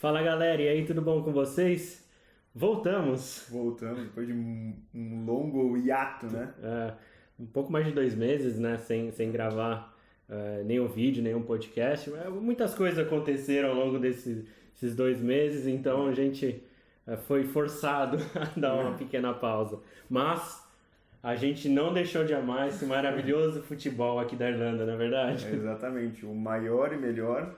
Fala galera, e aí, tudo bom com vocês? Voltamos! Voltamos depois de um longo hiato, né? Um pouco mais de 2 meses, né, sem gravar nenhum vídeo, nenhum podcast. Muitas coisas aconteceram ao longo desses 2 meses, então a gente foi forçado a dar uma pequena pausa. Mas a gente não deixou de amar esse maravilhoso futebol aqui da Irlanda, não é verdade? Exatamente, o maior e melhor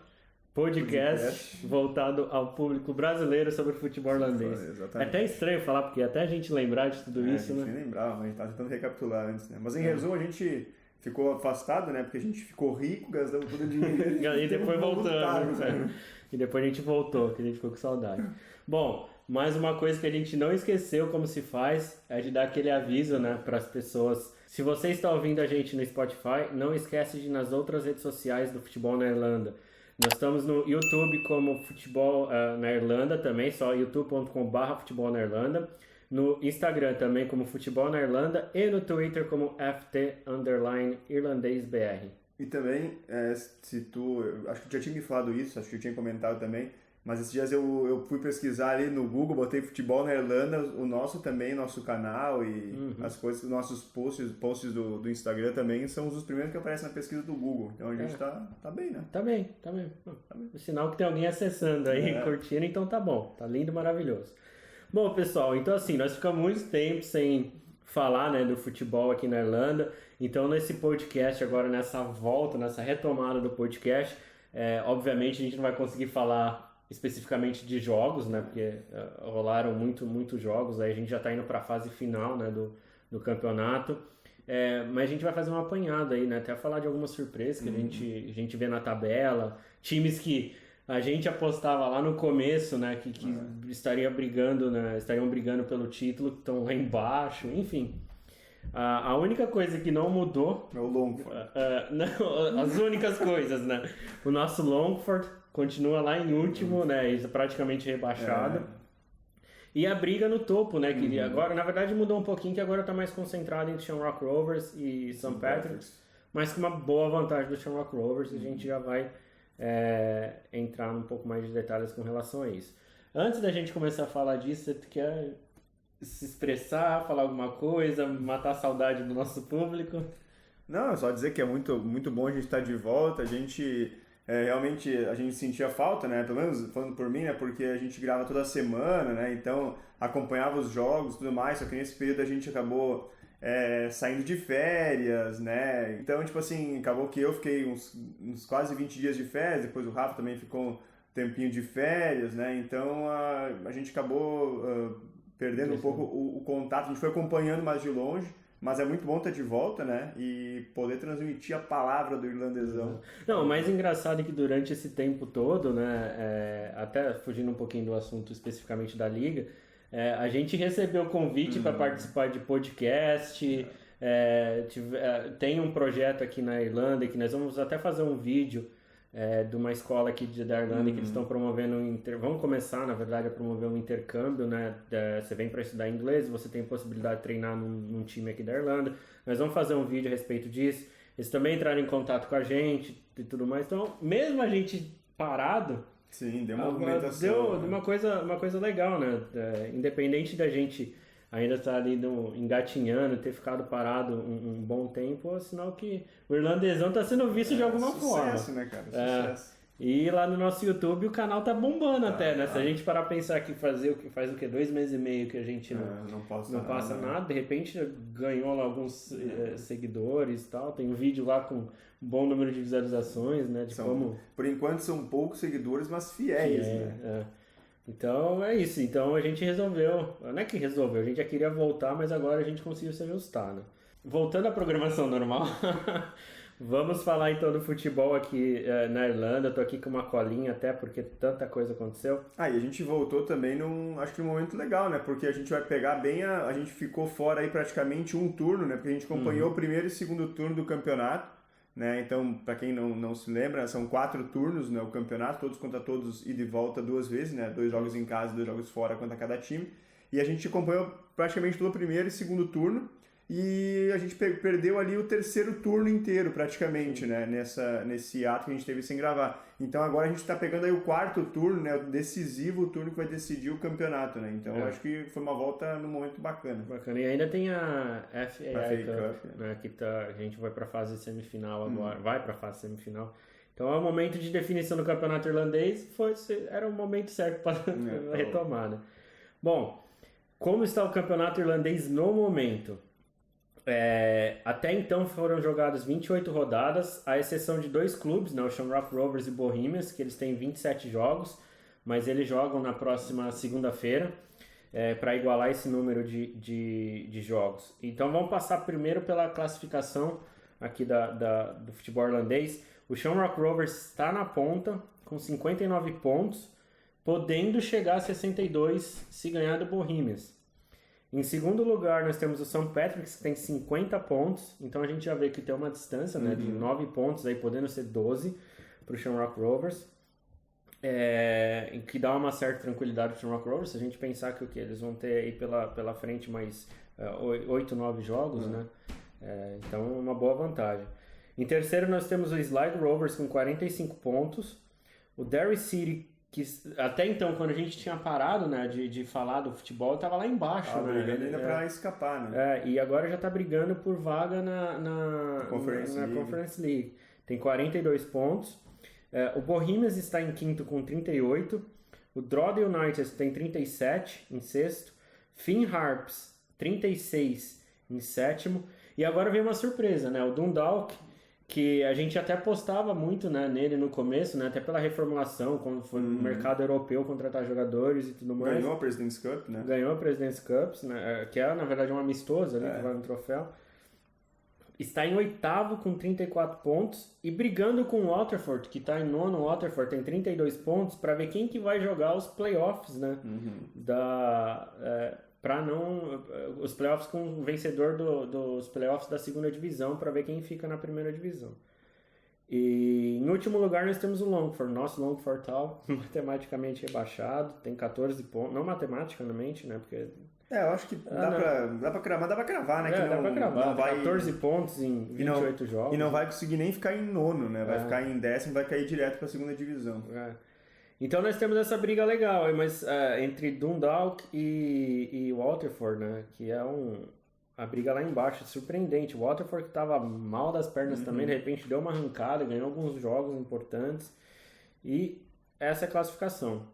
Podcast voltado ao público brasileiro sobre futebol irlandês. Exatamente. É até estranho falar, porque até a gente lembrar de tudo isso, a gente né? nem lembrava, mas a gente estava tentando recapitular antes, né? Mas em resumo, a gente ficou afastado, né? Porque a gente ficou rico, gastamos todo o dinheiro. E depois voltamos. Né? E depois a gente voltou, que a gente ficou com saudade. Bom, mais uma coisa que a gente não esqueceu como se faz é de dar aquele aviso, né, para as pessoas. Se você está ouvindo a gente no Spotify, não esquece de ir nas outras redes sociais do Futebol na Irlanda. Nós estamos no YouTube como Futebol na Irlanda também, só youtube.com/futebol na Irlanda. No Instagram também como Futebol na Irlanda e no Twitter como FT_IrlandêsBR. E também, acho que já tinha me falado isso, acho que eu tinha comentado também, mas esses dias eu fui pesquisar ali no Google, botei Futebol na Irlanda, o nosso também, nosso canal e as coisas, nossos posts do Instagram também são os primeiros que aparecem na pesquisa do Google. Então a gente tá bem, né? Tá bem. O sinal que tem alguém acessando aí, curtindo, então tá bom. Tá lindo, maravilhoso. Bom, pessoal, então assim, nós ficamos muito tempo sem falar, né, do futebol aqui na Irlanda. Então nesse podcast agora, nessa volta, nessa retomada do podcast, obviamente a gente não vai conseguir falar especificamente de jogos, né, porque rolaram muitos jogos, aí a gente já está indo para a fase final, né, do campeonato, mas a gente vai fazer uma apanhada aí, né, até falar de algumas surpresas que a gente vê na tabela, times que a gente apostava lá no começo, né, que estariam brigando pelo título, que estão lá embaixo, enfim. A única coisa que não mudou é o Longford. As únicas coisas, né, o nosso Longford continua lá em último, né, praticamente rebaixado. E a briga no topo, né, que agora, na verdade, mudou um pouquinho, que agora está mais concentrado entre Shamrock Rovers e St. Patrick's, mas com uma boa vantagem do Shamrock Rovers, a gente já vai entrar um pouco mais de detalhes com relação a isso. Antes da gente começar a falar disso, você quer se expressar, falar alguma coisa, matar a saudade do nosso público? Não, só dizer que é muito, muito bom a gente estar de volta, a gente... realmente a gente sentia falta, né? Pelo menos falando por mim, né? Porque a gente grava toda semana, né? Então acompanhava os jogos e tudo mais, só que nesse período a gente acabou saindo de férias, né? Então, tipo assim, acabou que eu fiquei uns quase 20 dias de férias, depois o Rafa também ficou um tempinho de férias, né? Então a gente acabou perdendo um pouco o contato, a gente foi acompanhando mais de longe. Mas é muito bom estar de volta, né? E poder transmitir a palavra do irlandesão. Não, o mais engraçado é que durante esse tempo todo, né? Até fugindo um pouquinho do assunto especificamente da Liga, a gente recebeu convite para participar de podcast. Tem um projeto aqui na Irlanda que nós vamos até fazer um vídeo de uma escola aqui da Irlanda que eles estão promovendo vão começar, na verdade, a promover um intercâmbio, né? Você vem para estudar inglês, você tem possibilidade de treinar num time aqui da Irlanda. Nós vamos fazer um vídeo a respeito disso. Eles também entraram em contato com a gente e tudo mais. Então, mesmo a gente parado, sim, deu movimentação. Deu uma coisa legal, né? Independente da gente ainda estar ali engatinhando, ter ficado parado um bom tempo, é sinal que o irlandesão está sendo visto de alguma forma. Sucesso, né, cara? Sucesso. E lá no nosso YouTube o canal tá bombando até, né? Se a gente parar a pensar que faz 2 meses e meio que a gente não passa nada, de repente ganhou lá alguns seguidores e tal, tem um vídeo lá com um bom número de visualizações, né? Por enquanto são poucos seguidores, mas fiéis, né? Então é isso, então a gente resolveu, não é que resolveu, a gente já queria voltar, mas agora a gente conseguiu se ajustar, né? Voltando à programação normal, vamos falar então do futebol aqui na Irlanda. Eu tô aqui com uma colinha até porque tanta coisa aconteceu. E a gente voltou também acho que num momento legal, né? Porque a gente vai pegar bem a gente ficou fora aí praticamente um turno, né? Porque a gente acompanhou o primeiro e segundo turno do campeonato. Né? Então, para quem não se lembra, são 4 turnos, né, o campeonato, todos contra todos e de volta 2 vezes, né, 2 jogos em casa e 2 jogos fora contra cada time. E a gente acompanhou praticamente todo o primeiro e segundo turno. e a gente perdeu ali o terceiro turno inteiro praticamente, né, nesse ato que a gente teve sem gravar. Então agora a gente está pegando aí o quarto turno, né, o decisivo turno que vai decidir o campeonato, né, então eu acho que foi uma volta num momento bacana. Bacana, e ainda tem a FA Cup, né, que a gente vai para a fase semifinal agora, vai para a fase semifinal. Então é o momento de definição do campeonato irlandês, era o momento certo para retomar, né. Bom, como está o campeonato irlandês no momento? Até então foram jogadas 28 rodadas, à exceção de 2 clubes, né, o Shamrock Rovers e Bohemians, que eles têm 27 jogos, mas eles jogam na próxima segunda-feira para igualar esse número de jogos. Então vamos passar primeiro pela classificação aqui do futebol irlandês. O Shamrock Rovers está na ponta com 59 pontos, podendo chegar a 62 se ganhar do Bohemians. Em segundo lugar, nós temos o St. Patrick's, que tem 50 pontos. Então a gente já vê que tem uma distância, né, de 9 pontos, aí podendo ser 12 para o Shamrock Rovers. Que dá uma certa tranquilidade para o Shamrock Rovers. Se a gente pensar que eles vão ter aí pela frente mais 8, 9 jogos, né? Então uma boa vantagem. Em terceiro, nós temos o Sligo Rovers com 45 pontos. O Derry City, que até então, quando a gente tinha parado, né, de falar do futebol, estava lá embaixo, né? Brigando ainda para escapar, né? E agora já está brigando por vaga na Conference League. Tem 42 pontos. O Bohemians está em quinto com 38. O Drogheda United tem 37 em sexto. Finn Harps, 36 em sétimo. E agora vem uma surpresa, né? O Dundalk, que a gente até postava muito, né, nele no começo, né, até pela reformulação, quando foi no mercado europeu contratar jogadores e tudo mais. Ganhou a President's Cup, né? Ganhou a President's Cup, né, que é, na verdade, uma amistosa ali, que vai no troféu. Está em oitavo com 34 pontos e brigando com o Waterford, que está em nono. O Waterford tem 32 pontos, para ver quem que vai jogar os playoffs, né, os playoffs com o vencedor dos playoffs da segunda divisão, para ver quem fica na primeira divisão. E em último lugar nós temos o Longford, nosso Longford Town, matematicamente rebaixado, tem 14 pontos, não matematicamente, né, porque... eu acho que dá pra cravar, né? Que dá pra cravar, não vai... 14 pontos em 28 jogos. E não vai conseguir nem ficar em nono, né? Vai ficar em décimo, vai cair direto pra segunda divisão. Então nós temos essa briga legal, mas entre Dundalk e Waterford, né? Que é a briga lá embaixo, surpreendente. O Waterford que estava mal das pernas também, de repente deu uma arrancada, ganhou alguns jogos importantes. E essa é a classificação.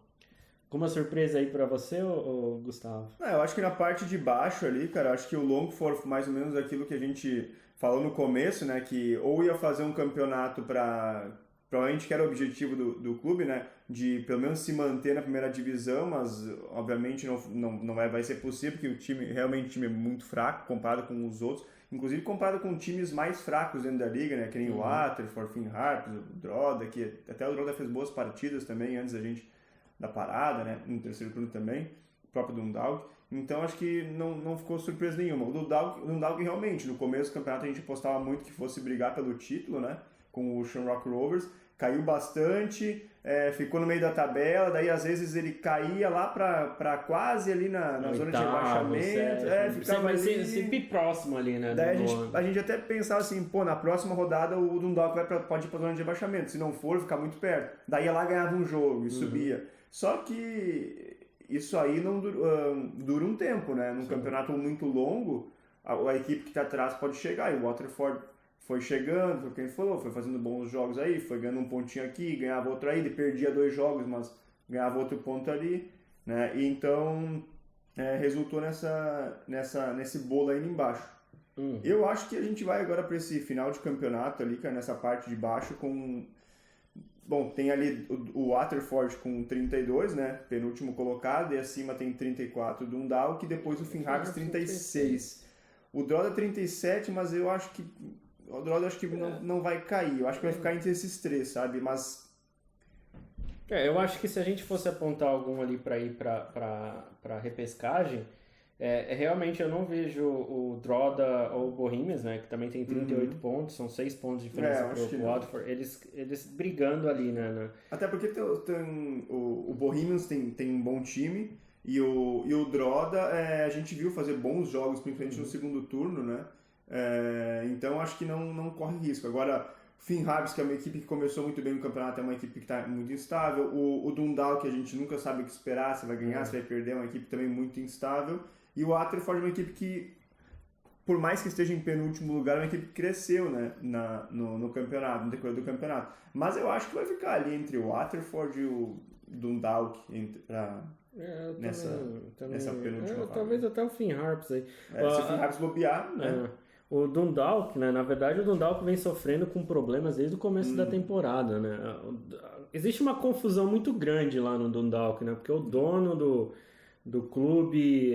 Alguma surpresa aí pra você, ou Gustavo? Eu acho que na parte de baixo ali, cara, acho que o Longford, mais ou menos aquilo que a gente falou no começo, né? Que ou ia fazer um campeonato provavelmente que era o objetivo do clube, né, de pelo menos se manter na primeira divisão, mas obviamente não vai ser possível, porque realmente o time é muito fraco comparado com os outros, inclusive comparado com times mais fracos dentro da liga, né, que nem o Waterford, Finn Harps, o Drogheda, que até o Drogheda fez boas partidas também antes da parada, né, no terceiro turno também, o próprio Dundalk. Então acho que não ficou surpresa nenhuma. O Dundalk realmente, no começo do campeonato a gente apostava muito que fosse brigar pelo título, né, com o Shamrock Rovers, caiu bastante, ficou no meio da tabela, daí às vezes ele caía lá para quase ali na zona de rebaixamento, ficava ali... sempre próximo ali, né? Daí a gente até pensava assim, na próxima rodada o Dundalk pode ir para a zona de rebaixamento, se não for, ficar muito perto. Daí ia lá, ganhava um jogo e subia. Só que isso aí não dura um tempo, né? Num campeonato muito longo, a equipe que está atrás pode chegar, e o Waterford foi chegando, foi o que ele falou, foi fazendo bons jogos aí, foi ganhando um pontinho aqui, ganhava outro aí, ele perdia 2 jogos, mas ganhava outro ponto ali, né? E então resultou nesse bolo aí embaixo. Eu acho que a gente vai agora para esse final de campeonato ali, cara, nessa parte de baixo com... Bom, tem ali o Waterford com 32, né? Penúltimo colocado, e acima tem 34 do Dundalk, e depois o Finn Harps 36. O Drogheda 37, mas eu acho que o Drogheda não vai cair. Eu acho que vai ficar entre esses 3, sabe? Mas... eu acho que se a gente fosse apontar algum ali para ir para repescagem, realmente eu não vejo o Drogheda ou o Bohemians, né? Que também tem 38 pontos, são 6 pontos de diferença pro Waterford. Eles brigando ali, né? Até porque o Bohemians tem um bom time, E o Droda, a gente viu fazer bons jogos, principalmente no segundo turno, né? Então acho que não corre risco. Agora, o Finn Harps, que é uma equipe que começou muito bem no campeonato, é uma equipe que está muito instável. O Dundalk, que a gente nunca sabe o que esperar, se vai ganhar, se vai perder, é uma equipe também muito instável. E o Waterford é uma equipe que, por mais que esteja em penúltimo lugar, é uma equipe que cresceu, né, no campeonato, no decorrer do campeonato. Mas eu acho que vai ficar ali entre o Waterford e o Dundalk nessa penúltima vaga. Talvez até o Finn Harps aí. Se o Finn Harps bobear, né? O Dundalk, né? Na verdade, o Dundalk vem sofrendo com problemas desde o começo da temporada, né? Existe uma confusão muito grande lá no Dundalk, né? Porque o dono do clube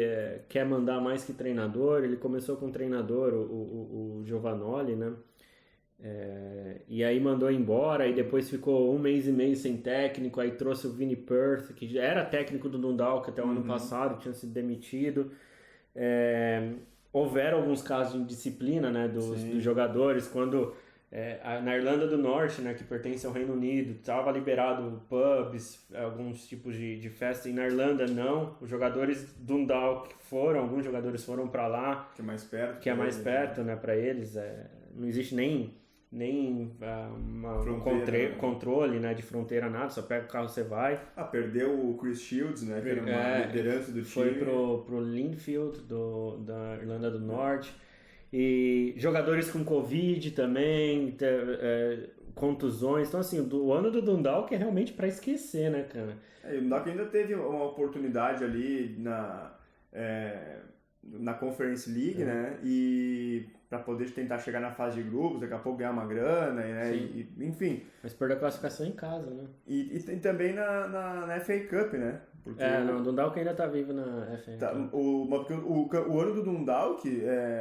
quer mandar mais que treinador. Ele começou com o treinador, o Giovanoli, né? E aí mandou embora, e depois ficou 1 mês e meio sem técnico, aí trouxe o Vinnie Perth, que já era técnico do Dundalk até o ano passado, tinha sido demitido. Houveram alguns casos de indisciplina, né, dos jogadores, quando na Irlanda do Norte, né, que pertence ao Reino Unido, estava liberado pubs, alguns tipos de festa, e na Irlanda não. Os jogadores do Dundalk alguns jogadores foram para lá, que é mais perto, né, para eles. Não existe nem controle, né, de fronteira, nada, só pega o carro e você vai. Perdeu o Chris Shields, né, que era uma liderança do time. Foi pro Linfield, da Irlanda do Norte. E jogadores com Covid também, contusões. Então, assim, o ano do Dundalk é realmente para esquecer, né, cara? O Dundalk ainda teve uma oportunidade ali na Conference League, né, e para poder tentar chegar na fase de grupos, daqui a pouco ganhar uma grana, né? Enfim. Mas perdeu a classificação em casa, né? E também na FA Cup, né? Porque o Dundalk ainda tá vivo na FA Cup. Porque o ano do Dundalk,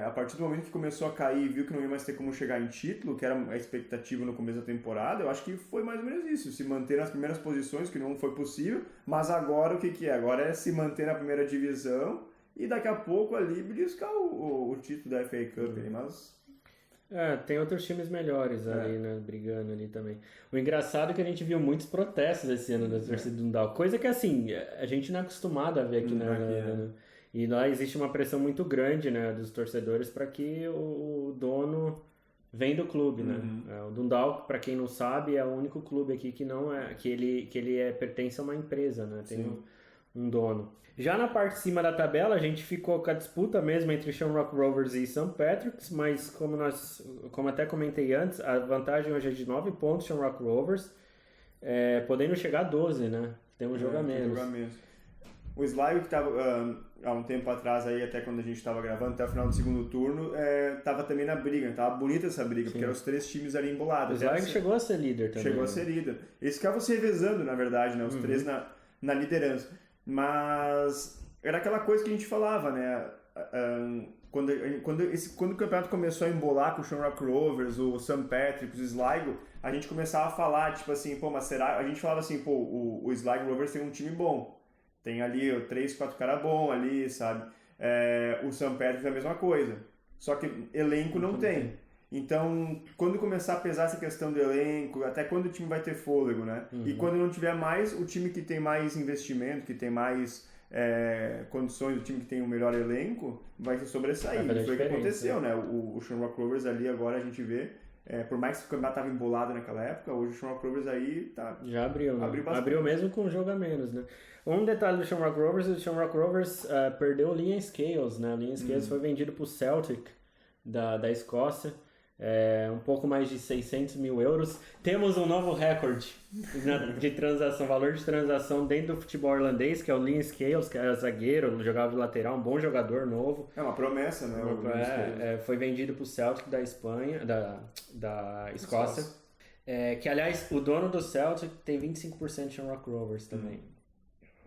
a partir do momento que começou a cair e viu que não ia mais ter como chegar em título, que era a expectativa no começo da temporada, eu acho que foi mais ou menos isso, se manter nas primeiras posições, que não foi possível, mas agora o que é? Agora é se manter na primeira divisão e daqui a pouco ali buscar o título da FA Cup, mas... tem outros times melhores ali, né, brigando ali também. O engraçado é que a gente viu muitos protestos esse ano da torcida do Dundalk, coisa que, assim, a gente não é acostumado a ver aqui na Irlanda, né? E lá existe uma pressão muito grande, né, dos torcedores para que o dono vem do clube, né? O Dundalk, para quem não sabe, é o único clube aqui que não é, que ele pertence a uma empresa, né? Tem um dono. Já na parte de cima da tabela, a gente ficou com a disputa mesmo entre Shamrock Rovers e St. Patrick's, mas como até comentei antes, a vantagem hoje é de 9 pontos, Shamrock Rovers, podendo chegar a 12, né? Tem um jogo a menos. O Sligo, que estava há um tempo atrás, aí, até quando a gente estava gravando, até o final do segundo turno, estava também na briga. Estava bonita essa briga, porque eram os 3 times ali embolados. O Sligo chegou a ser líder também. Chegou a ser líder. Eles ficavam se revezando, na verdade, né? Os 3 na liderança. Mas era aquela coisa que a gente falava, né? Quando o campeonato começou a embolar com o Shamrock Rovers, o St. Patrick's, o Sligo, a gente começava a falar, tipo assim, mas será? A gente falava assim, o Sligo Rovers tem um time bom. Tem ali 3, 4 caras bons ali, sabe? O St. Patrick's é a mesma coisa. Só que elenco não tem. Então, quando começar a pesar essa questão do elenco, até quando o time vai ter fôlego, né? E quando não tiver mais, o time que tem mais investimento, que tem mais condições, o time que tem o melhor elenco, vai se sobressair. Foi o que aconteceu, né? O Shamrock Rovers ali agora a gente vê, por mais que o campeonato estava embolado naquela época, hoje o Shamrock Rovers aí tá... Já abriu, né? Abriu mesmo com um jogo a menos, né? Um detalhe do Shamrock Rovers, o Shamrock Rovers perdeu o Liam Scales, né? O Liam Scales foi vendido para o Celtic da Escócia. Um pouco mais de 600 mil euros. Temos um novo recorde de transação, valor de transação dentro do futebol irlandês, que é o Liam Scales, que é zagueiro, jogava de lateral, um bom jogador novo. É uma promessa, né? Foi vendido para o Celtic da Espanha, da Escócia. Que, aliás, o dono do Celtic tem 25% de Shamrock Rovers também.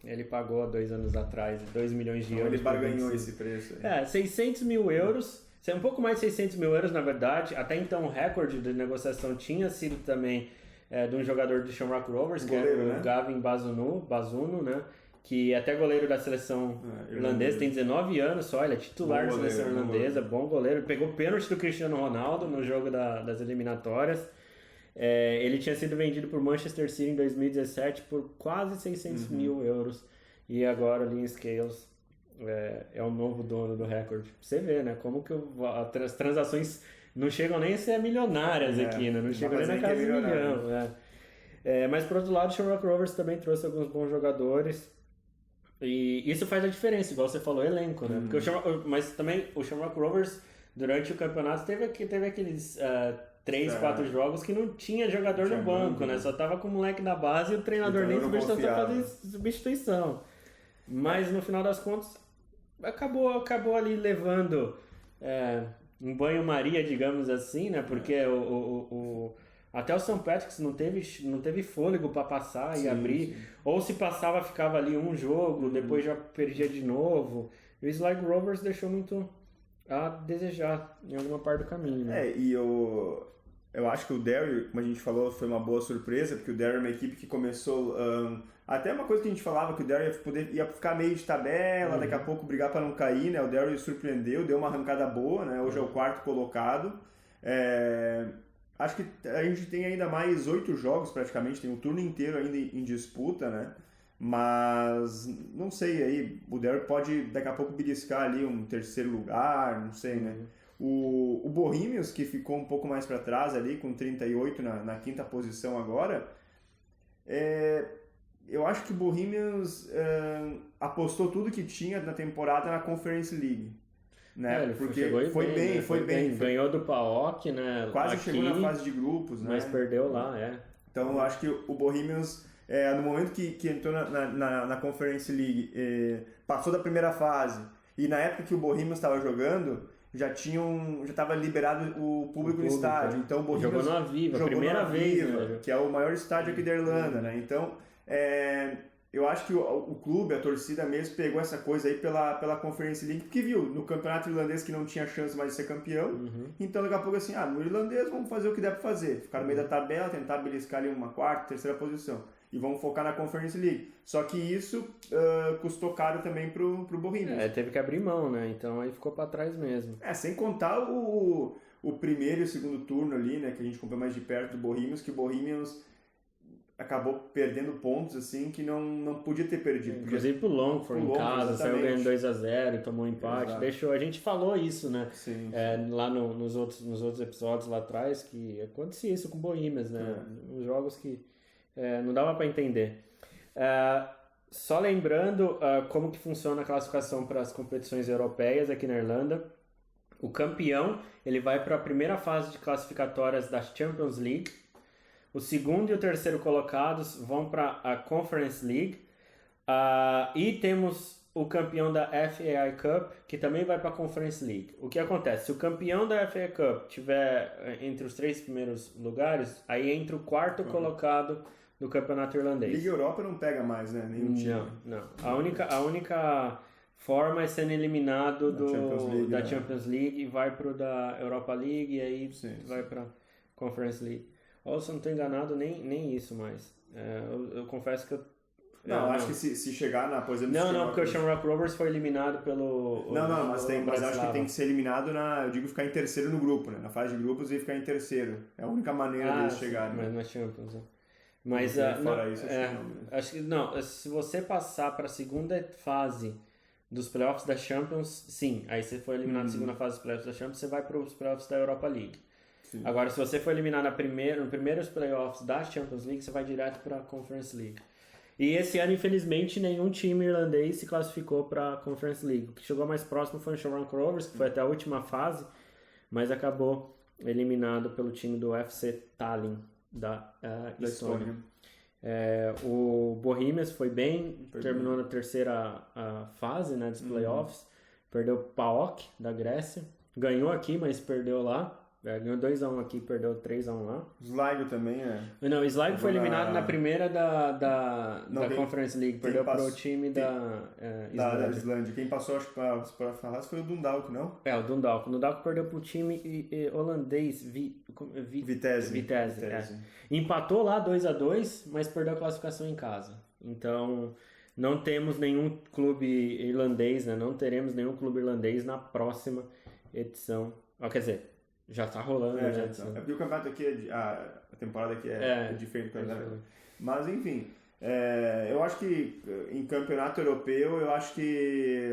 Ele pagou há 2 anos atrás 2 milhões de euros. Ele barganhou esse preço aí. 600 mil euros. Um pouco mais de 600 mil euros, na verdade. Até então, o recorde de negociação tinha sido também de um jogador do Shamrock Rovers, que é o Gavin Bazunu, né? Que é até goleiro da seleção irlandesa, tem 19 anos só, ele é titular da seleção irlandesa, bom goleiro. Pegou pênalti do Cristiano Ronaldo no jogo das eliminatórias. Ele tinha sido vendido por Manchester City em 2017 por quase 600 mil euros. e agora o Leon Scales é o novo dono do recorde. Você vê, né? Como que as transações não chegam nem a ser milionárias aqui, né? Não chegam nem na casa de milhão. Mas por outro lado, o Shamrock Rovers também trouxe alguns bons jogadores. E isso faz a diferença, igual você falou, elenco, né? Porque mas também o Shamrock Rovers, durante o campeonato, teve aqueles 3-4 jogos que não tinha jogador no banco, né? Só tava com o moleque da base e o treinador nem se fazer substituição. Mas no final das contas, acabou ali levando um banho-maria, digamos assim, né? Porque até o St. Patrick's não teve fôlego para passar e abrir. Sim. Ou se passava, ficava ali um jogo, depois já perdia de novo. E o Sligo Rovers deixou muito a desejar em alguma parte do caminho, né? E eu acho que o Derry, como a gente falou, foi uma boa surpresa, porque o Derry é uma equipe que começou... até uma coisa que a gente falava, que o Derry ia ficar meio de tabela, daqui a pouco brigar para não cair, né? O Derry surpreendeu, deu uma arrancada boa, né? Hoje é o 4º colocado. Acho que a gente tem ainda mais 8 jogos praticamente, tem um turno inteiro ainda em disputa, né? Mas não sei, aí o Derry pode daqui a pouco beliscar ali um 3º lugar, não sei, né? O Bohemians, que ficou um pouco mais para trás ali, com 38 na 5ª posição agora, eu acho que o Bohemians apostou tudo que tinha na temporada na Conference League. Né? Porque foi bem. Ganhou do PAOK, né? Quase chegou na fase de grupos, né? Mas perdeu lá, Então eu acho que o Bohemians, no momento que entrou na Conference League, passou da primeira fase, e na época que o Bohemians estava jogando, já estava liberado o público no estádio. Então o Bohemians jogou no Aviva, primeira vez, né? Que é o maior estádio aqui da Irlanda, né? Então eu acho que o clube, a torcida mesmo, pegou essa coisa aí pela Conference League, porque viu no campeonato irlandês que não tinha chance mais de ser campeão. Então daqui a pouco assim, no irlandês vamos fazer o que der pra fazer, ficar no meio da tabela, tentar beliscar ali uma 4ª, 3ª posição, e vamos focar na Conference League. Só que isso custou caro também pro Bohemians. Teve que abrir mão, né? Então aí ficou pra trás mesmo. Sem contar o primeiro e o segundo turno ali, né, que a gente comprou mais de perto do Bohemians, que o Bohemians acabou perdendo pontos assim que não podia ter perdido. Inclusive pro Longford em casa, saiu ganhando 2-0 e tomou um empate. A gente falou isso, né? Sim. Lá nos outros episódios lá atrás, que acontecia isso com o Bohemians, né? Os jogos que não dava para entender. Só lembrando como que funciona a classificação para as competições europeias aqui na Irlanda. O campeão ele vai para a primeira fase de classificatórias da Champions League. O segundo e o terceiro colocados vão para a Conference League. E temos o campeão da FAI Cup, que também vai para a Conference League. O que acontece? Se o campeão da FAI Cup tiver entre os 3 primeiros lugares, aí entra o 4º colocado do campeonato irlandês. Liga Europa não pega mais, né? Nenhum time. Não. A única forma é sendo eliminado da Champions League e vai para o da Europa League e aí vai para Conference League. Ou se eu não estou enganado, nem isso mais. Eu confesso que acho que se chegar por exemplo... Não, porque o Shamrock Rovers foi eliminado pelo... Mas acho que tem que ser eliminado eu digo ficar em terceiro no grupo, né? Na fase de grupos e ficar em terceiro. É a única maneira deles chegarem. Mas na Champions, né? Mas acho que não, se você passar para a segunda fase dos playoffs da Champions, sim. Aí você foi eliminado na segunda fase dos playoffs da Champions, você vai para os playoffs da Europa League. Sim. Agora, se você for eliminado no primeiros playoffs da Champions League, você vai direto para a Conference League. E esse ano, infelizmente, nenhum time irlandês se classificou para a Conference League. O que chegou mais próximo foi o Shamrock Rovers, que foi até a última fase, mas acabou eliminado pelo time do FC Tallinn, da Estônia. O Bohemians foi bem, terminou na terceira fase, né, dos playoffs, perdeu o PAOK da Grécia, ganhou aqui, mas perdeu lá. Ganhou 2-1 aqui, perdeu 3-1 lá. Sligo também, Não, o Sligo foi eliminado na primeira da Conference League. Perdeu pro time da Islândia. Quem passou, acho que para falar foi o Dundalk, não? O Dundalk. O Dundalk perdeu pro time holandês, Vitesse. Empatou lá 2-2, mas perdeu a classificação em casa. Então, não temos nenhum clube irlandês, né? Não teremos nenhum clube irlandês na próxima edição. Quer dizer... Já tá rolando, né? Porque o campeonato aqui, a temporada aqui é diferente. Mas, enfim, Eu acho que em campeonato europeu, eu acho que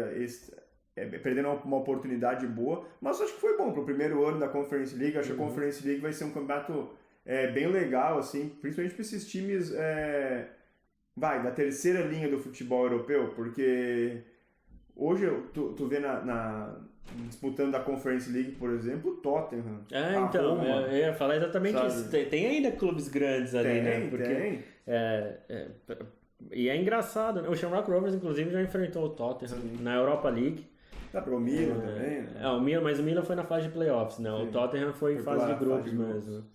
perdendo uma oportunidade boa, mas acho que foi bom pro primeiro ano da Conference League. Acho que a Conference League vai ser um campeonato bem legal, assim, principalmente para esses times da terceira linha do futebol europeu, porque hoje tu vê disputando a Conference League, por exemplo, o Tottenham. Então, Roma, eu ia falar exatamente sabe? isso. Tem ainda clubes grandes ali, né? Porque, tem. E é engraçado, né? O Shamrock Rovers, inclusive, já enfrentou o Tottenham na Europa League. Dá para o Milan também, né? Mas o Milan foi na fase de playoffs, né? Sim. O Tottenham foi em fase de grupos mesmo.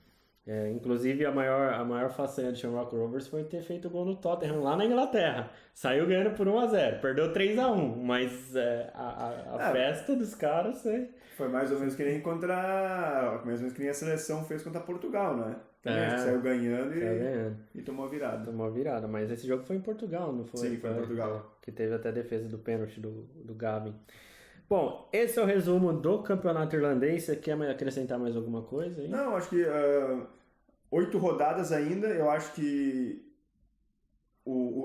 Inclusive, a maior façanha do Shamrock Rovers foi ter feito o gol no Tottenham lá na Inglaterra. Saiu ganhando por 1-0, perdeu 3-1, mas a festa dos caras foi mais ou menos que nem a seleção fez contra Portugal, né? Também saiu ganhando e tomou a virada. Tomou a virada, mas esse jogo foi em Portugal, não foi? Sim, foi em Portugal. Que teve até a defesa do pênalti do Gavin. Bom, esse é o resumo do campeonato irlandês. Você quer acrescentar mais alguma coisa aí? Não, acho que 8 rodadas ainda. Eu acho que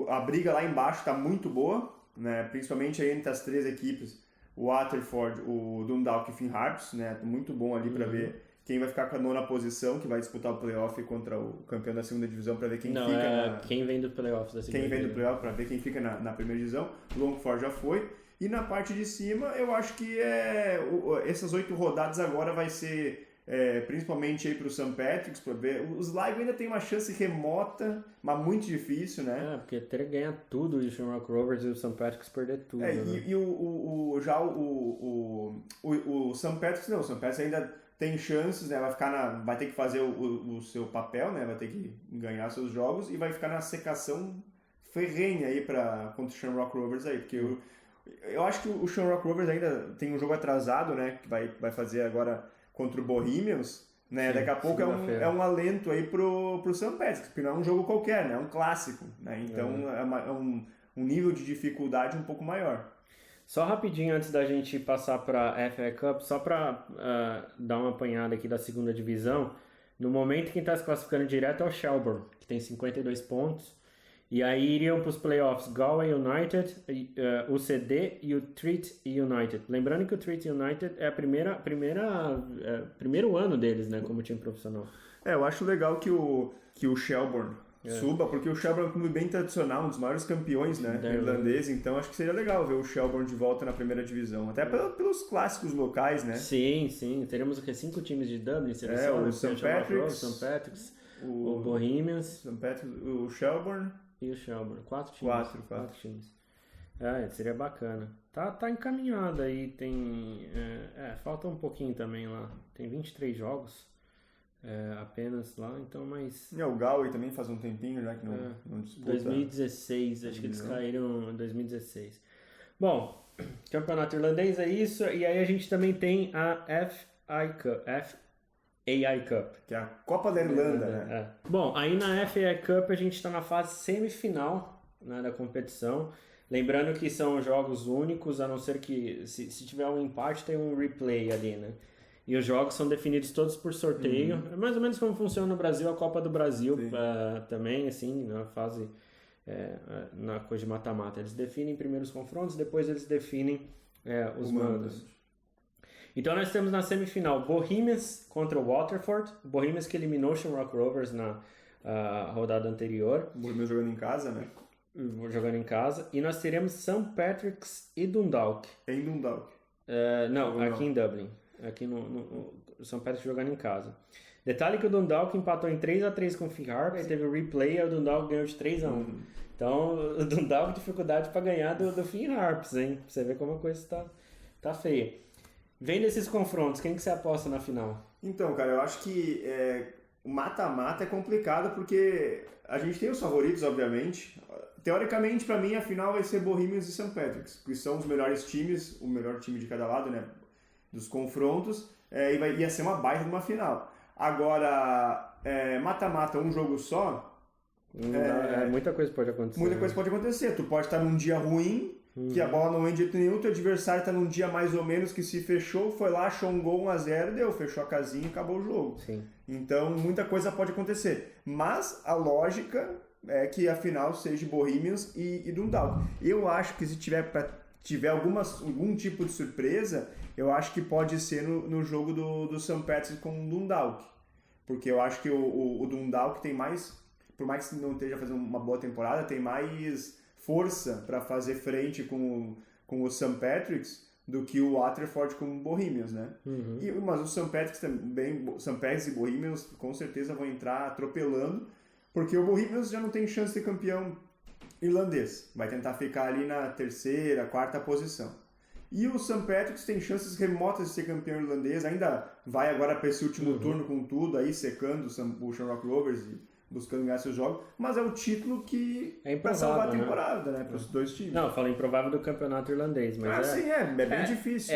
a briga lá embaixo está muito boa, né? Principalmente aí entre as 3 equipes, o Waterford, o Dundalk e o Finn Harps, né? Muito bom ali para ver quem vai ficar com a 9ª posição, que vai disputar o playoff contra o campeão da 2ª divisão, para ver quem fica quem vem do playoff da 2ª divisão. Quem vem do playoff, para ver quem fica na 1ª divisão. Longford já foi. E na parte de cima, eu acho que essas 8 rodadas agora vai ser principalmente aí para o St. Patrick's, para ver. O Sligo ainda tem uma chance remota, mas muito difícil, né? Porque teria que ganhar tudo e o Shamrock Rovers e o St. Patrick's perder tudo. Né? E o St. Patrick's não, o St. Patrick's ainda tem chances, né? Vai ter que fazer o seu papel, né? Vai ter que ganhar seus jogos e vai ficar na secação ferrenha aí contra o Shamrock Rovers aí, porque eu acho que o Shamrock Rovers ainda tem um jogo atrasado, né? Que vai fazer agora contra o Bohemians, né? Sim, daqui a pouco é um alento aí pro St. Patrick's, porque não é um jogo qualquer, né? É um clássico, né? Então é um nível de dificuldade um pouco maior. Só rapidinho antes da gente passar para a FA Cup, só para dar uma apanhada aqui da 2ª divisão, no momento quem está se classificando direto é o Shelbourne, que tem 52 pontos. E aí iriam para os playoffs Galway United, o CD e o Treat United. Lembrando que o Treat United é primeiro ano deles, né, como time profissional. Eu acho legal que o Shelbourne suba, porque o Shelbourne é um clube bem tradicional, um dos maiores campeões, né, irlandês. Então acho que seria legal ver o Shelbourne de volta na 1ª divisão, até pelos clássicos locais, né? Sim. Teremos 5 times de Dublin, o St. Patrick's, o Bohemians, St. Patrick's, o Shelbourne. E o Shelbourne, 4 times. 4 times. Seria bacana. Tá encaminhado aí, tem... falta um pouquinho também lá. Tem 23 jogos apenas lá, então, mas... o Galway também faz um tempinho, né, que não disputa. 2016, acho que eles caíram em 2016. Bom, campeonato irlandês é isso, e aí a gente também tem a FA Cup, que é a Copa da Irlanda, né? Bom, aí na FA Cup a gente está na fase semifinal, né, da competição. Lembrando que são jogos únicos, a não ser que se tiver um empate tem um replay ali, né? E os jogos são definidos todos por sorteio. É mais ou menos como funciona no Brasil a Copa do Brasil também, assim, na fase na coisa de mata-mata. Eles definem primeiro os confrontos, depois eles definem os mandos. Então nós temos na semifinal Bohemians contra o Waterford. O Bohemians que eliminou o Shamrock Rovers na rodada anterior. O Bohemians jogando em casa, né? Jogando em casa. E nós teremos St. Patrick's e Dundalk. Em Dundalk? Aqui em Dublin. Aqui no St. Patrick's jogando em casa. Detalhe que o Dundalk empatou em 3-3 com o Finn Harps. Aí teve o replay e o Dundalk ganhou de 3-1. Então o Dundalk dificuldade para ganhar do Finn Harps, hein? Pra você ver como a coisa tá feia. Vendo esses confrontos, quem que você aposta na final? Então, cara, eu acho que o mata-mata é complicado porque a gente tem os favoritos, obviamente. Teoricamente, para mim, a final vai ser Bohemians e St. Patrick's, que são os melhores times, o melhor time de cada lado, né, dos confrontos, e ia ser uma baita de uma final. Agora, mata-mata, um jogo só... muita coisa pode acontecer. Muita coisa pode acontecer. Tu pode estar num dia ruim, que a bola não vem de jeito nenhum, teu adversário está num dia mais ou menos que se fechou, foi lá, achou um gol 1-0, fechou a casinha e acabou o jogo. Sim. Então, muita coisa pode acontecer. Mas a lógica é que a final seja Bohemians e Dundalk. Eu acho que se tiver algum tipo de surpresa, eu acho que pode ser no jogo do St. Patrick's com o Dundalk. Porque eu acho que o Dundalk tem mais, por mais que não esteja fazendo uma boa temporada, tem mais força para fazer frente com o St. Patrick's do que o Waterford com o Bohemians, né? Uhum. Mas o St. Patrick's também, St. Patrick's e Bohemians com certeza vão entrar atropelando, porque o Bohemians já não tem chance de ser campeão irlandês. Vai tentar ficar ali na terceira, quarta posição. E o St. Patrick's tem chances remotas de ser campeão irlandês, ainda vai agora para esse último turno com tudo, aí secando o Shamrock Rovers e buscando ganhar seus jogos, mas é o título que vai salvar a temporada, né, para os dois times. Não, eu falei improvável do campeonato irlandês, mas sim, é bem difícil.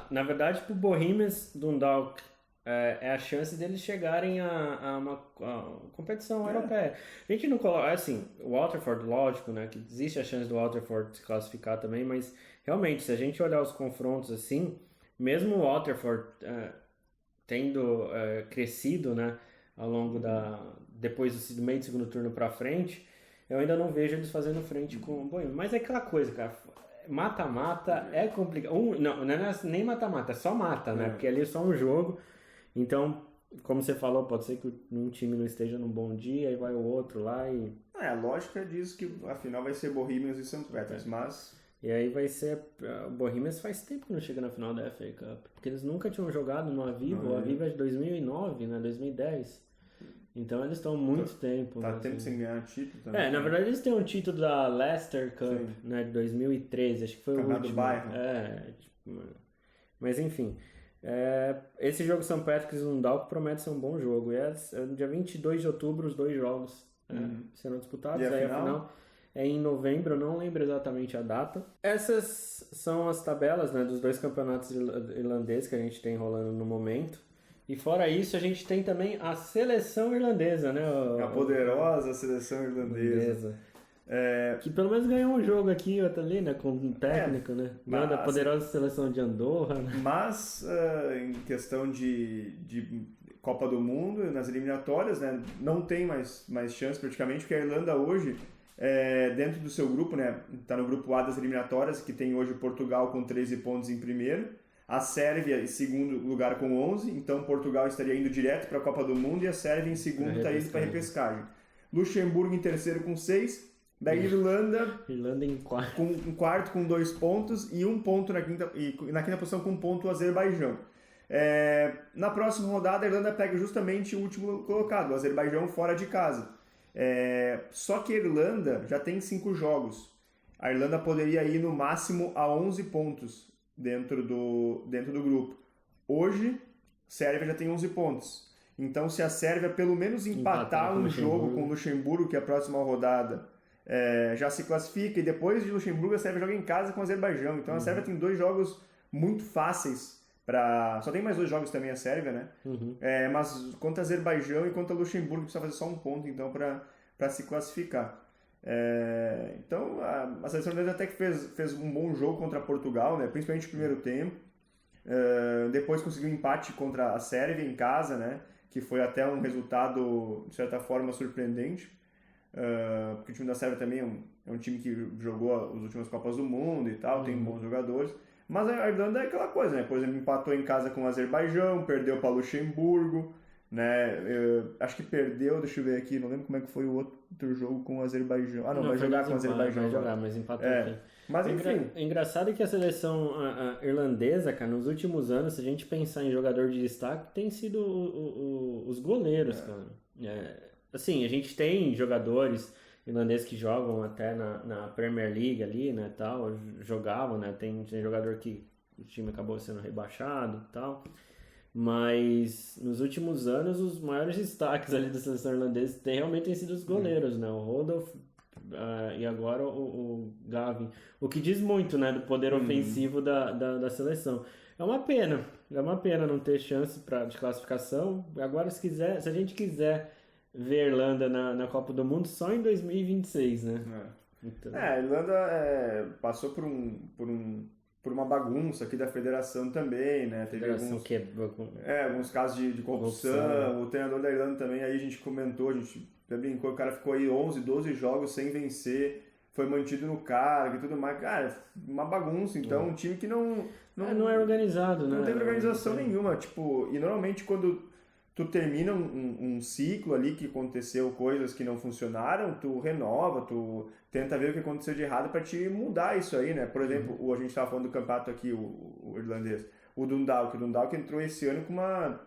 Na verdade, pro Bohemians, Dundalk, é a chance deles chegarem a uma competição europeia. A gente não coloca, assim, o Waterford, lógico, né, que existe a chance do Waterford se classificar também, mas realmente, se a gente olhar os confrontos assim, mesmo o Waterford tendo crescido, né, ao longo depois do meio do segundo turno pra frente, eu ainda não vejo eles fazendo frente com o Bohemians. Mas é aquela coisa, cara, mata-mata é complicado. Não é nem mata-mata, é só mata, né, porque ali é só um jogo. Então, como você falou, pode ser que um time não esteja num bom dia e vai o outro lá e... A lógica diz que a final vai ser Bohemians e St. Patrick's, mas... E aí vai ser... O Bohemians faz tempo que não chega na final da FA Cup. Porque eles nunca tinham jogado no Aviva. O Aviva é de 2009, né? 2010. Então eles estão há muito tempo. Tá né, tempo assim. sem ganhar título também. Na verdade eles têm um título da Leicester Cup, né? De 2013. Acho que foi o último. Do bairro. Mas enfim... esse jogo St. Patrick's e Dundalk promete ser um bom jogo. E no dia 22 de outubro os dois jogos serão disputados. E aí a final é em novembro, eu não lembro exatamente a data. Essas são as tabelas, né, dos dois campeonatos irlandeses que a gente tem rolando no momento. E fora isso, a gente tem também a seleção irlandesa, né? A poderosa seleção irlandesa. Que pelo menos ganhou um jogo aqui, outro ali, né? Com um técnico, né? Ganhou a poderosa seleção de Andorra, né? Mas, em questão de Copa do Mundo, nas eliminatórias, né? Não tem mais chance praticamente, porque a Irlanda hoje, dentro do seu grupo, né? Tá no grupo A das eliminatórias, que tem hoje Portugal com 13 pontos em primeiro, a Sérvia em segundo lugar com 11, então Portugal estaria indo direto para a Copa do Mundo e a Sérvia em segundo está indo para a repescagem. Luxemburgo em terceiro com 6, da Irlanda em quarto. Com quarto com 2 pontos e 1 ponto na quinta posição com 1 ponto o Azerbaijão. Na próxima rodada a Irlanda pega justamente o último colocado, o Azerbaijão fora de casa. Só que a Irlanda já tem 5 jogos. A Irlanda poderia ir no máximo a 11 pontos dentro do grupo. Hoje, Sérvia já tem 11 pontos. Então, se a Sérvia pelo menos empatar um jogo com o Luxemburgo, que é a próxima rodada, já se classifica, e depois de Luxemburgo a Sérvia joga em casa com o Azerbaijão. Então a Sérvia tem 2 jogos muito fáceis só tem mais 2 jogos também a Sérvia, né? Mas contra Azerbaijão e contra Luxemburgo precisa fazer só 1 ponto então para se classificar. Então a seleção irlandesa até que fez um bom jogo contra Portugal, né? Principalmente no primeiro tempo. Depois conseguiu um empate contra a Sérvia em casa, né? Que foi até um resultado de certa forma surpreendente. Porque o time da Sérvia também é um time que jogou as últimas Copas do Mundo e tal, tem bons jogadores. Mas a Irlanda é aquela coisa, né? Por exemplo, empatou em casa com o Azerbaijão, perdeu para Luxemburgo, né? Acho que perdeu, deixa eu ver aqui, não lembro como é que foi o outro jogo com o Azerbaijão. Não, vai jogar com o Azerbaijão. Vai jogar, mas empatou aqui. Mas enfim. É engraçado que a seleção irlandesa, cara, nos últimos anos, se a gente pensar em jogador de destaque, tem sido os goleiros, cara. Assim, a gente tem jogadores irlandeses que jogam até na Premier League ali, né, tal, jogavam, né, tem jogador que o time acabou sendo rebaixado e tal, mas nos últimos anos os maiores destaques ali da seleção irlandesa realmente têm sido os goleiros, né, o Rodolph e agora o Gavin, o que diz muito, né, do poder ofensivo da seleção. É uma pena não ter chance de classificação. Agora, se a gente quiser ver a Irlanda na Copa do Mundo só em 2026, né? Então... a Irlanda passou por um por uma bagunça aqui da federação também, né? Teve alguns casos de corrupção. O treinador da Irlanda também, aí a gente comentou, a gente brincou, o cara ficou aí 11, 12 jogos sem vencer, foi mantido no cargo e tudo mais. Cara, uma bagunça. Então, um time que não é organizado, né? Não teve organização nenhuma. Tipo, e normalmente quando tu termina um ciclo ali que aconteceu coisas que não funcionaram, tu renova, tu tenta ver o que aconteceu de errado para te mudar isso aí, né? Por exemplo, a gente estava falando do campeonato aqui, o irlandês, o Dundalk entrou esse ano com uma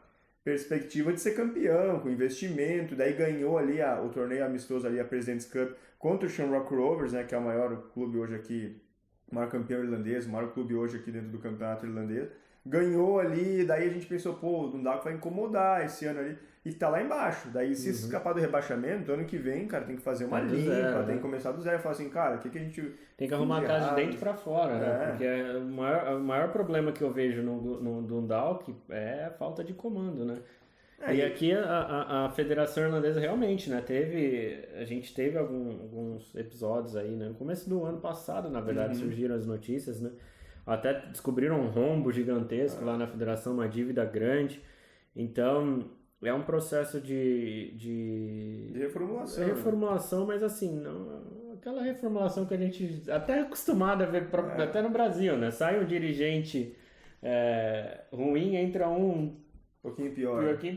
perspectiva de ser campeão, com investimento, daí ganhou ali o torneio amistoso ali, a President's Cup, contra o Shamrock Rovers, né, que é o maior clube hoje aqui, o maior campeão irlandês, o maior clube hoje aqui dentro do campeonato irlandês. Ganhou ali, daí a gente pensou, pô, o Dundalk vai incomodar esse ano ali, e tá lá embaixo. Daí se escapar do rebaixamento, ano que vem, cara, tem que fazer uma limpa, zero, tem que começar do zero. Falar assim, cara, o que a gente... Tem que arrumar a casa de dentro pra fora, né? Porque o maior problema que eu vejo no Dundalk é a falta de comando, né? E aqui a Federação Irlandesa realmente, né, a gente teve alguns episódios aí, né, no começo do ano passado, na verdade, surgiram as notícias, né, até descobriram um rombo gigantesco lá na Federação, uma dívida grande, então é um processo de reformulação, mas assim, não, aquela reformulação que a gente até é acostumado a ver, até no Brasil, né, sai um dirigente ruim, entra um pouquinho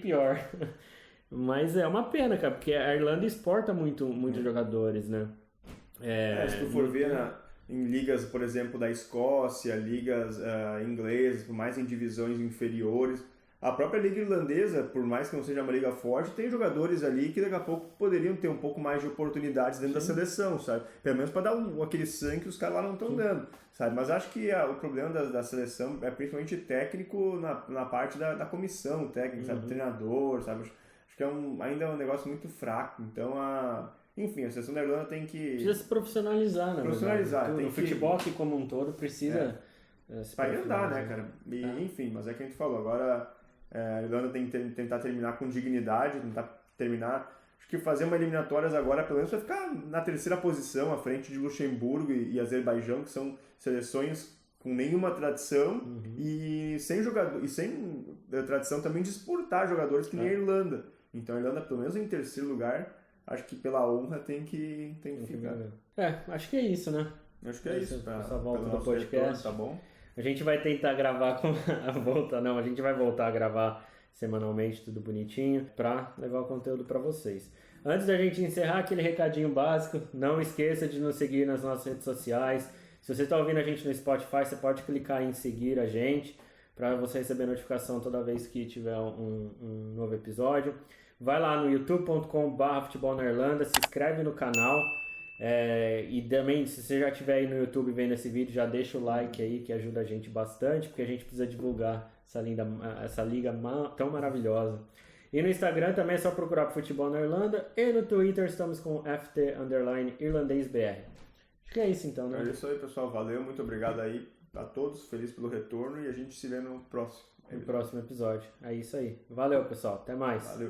pior. Mas é uma pena, cara, porque a Irlanda exporta muito jogadores, né? Se tu for ver em ligas, por exemplo, da Escócia, ligas inglesas, por mais em divisões inferiores, a própria liga irlandesa, por mais que não seja uma liga forte, tem jogadores ali que daqui a pouco poderiam ter um pouco mais de oportunidades dentro da seleção, sabe? Pelo menos para dar aquele sangue que os caras lá não estão dando, sabe? Mas acho que o problema da seleção é principalmente técnico na parte da comissão técnica, sabe? Treinador, sabe? Acho que ainda é um negócio muito fraco. Então, enfim, a seleção da Irlanda tem que... Precisa se profissionalizar, né? O futebol aqui como um todo precisa... Vai andar, né, cara? Enfim, mas é que a gente falou, agora... a Irlanda tem que tentar terminar com dignidade, tentar terminar... Acho que fazer uma eliminatórias agora, pelo menos, vai ficar na terceira posição, à frente de Luxemburgo e Azerbaijão, que são seleções com nenhuma tradição e sem jogador, e sem tradição também de exportar jogadores que nem a Irlanda. Então a Irlanda, pelo menos em terceiro lugar, acho que pela honra tem que ficar. Acho que é isso, né? Acho que é isso. Essa volta do podcast. Retorno, tá bom? A gente vai tentar gravar a gente vai voltar a gravar semanalmente, tudo bonitinho, para levar o conteúdo para vocês. Antes da gente encerrar, aquele recadinho básico, não esqueça de nos seguir nas nossas redes sociais. Se você está ouvindo a gente no Spotify, você pode clicar em seguir a gente, para você receber notificação toda vez que tiver um novo episódio. Vai lá no youtube.com/futebol na Irlanda, se inscreve no canal. E também, se você já estiver aí no YouTube vendo esse vídeo, já deixa o like aí, que ajuda a gente bastante, porque a gente precisa divulgar essa liga tão maravilhosa. E no Instagram também é só procurar por Futebol na Irlanda, e no Twitter estamos com ft_irlandesbr. Acho que é isso então, né? É isso aí, pessoal, valeu, muito obrigado aí a todos, feliz pelo retorno, e a gente se vê no próximo episódio. É isso aí, valeu pessoal, até mais. Valeu.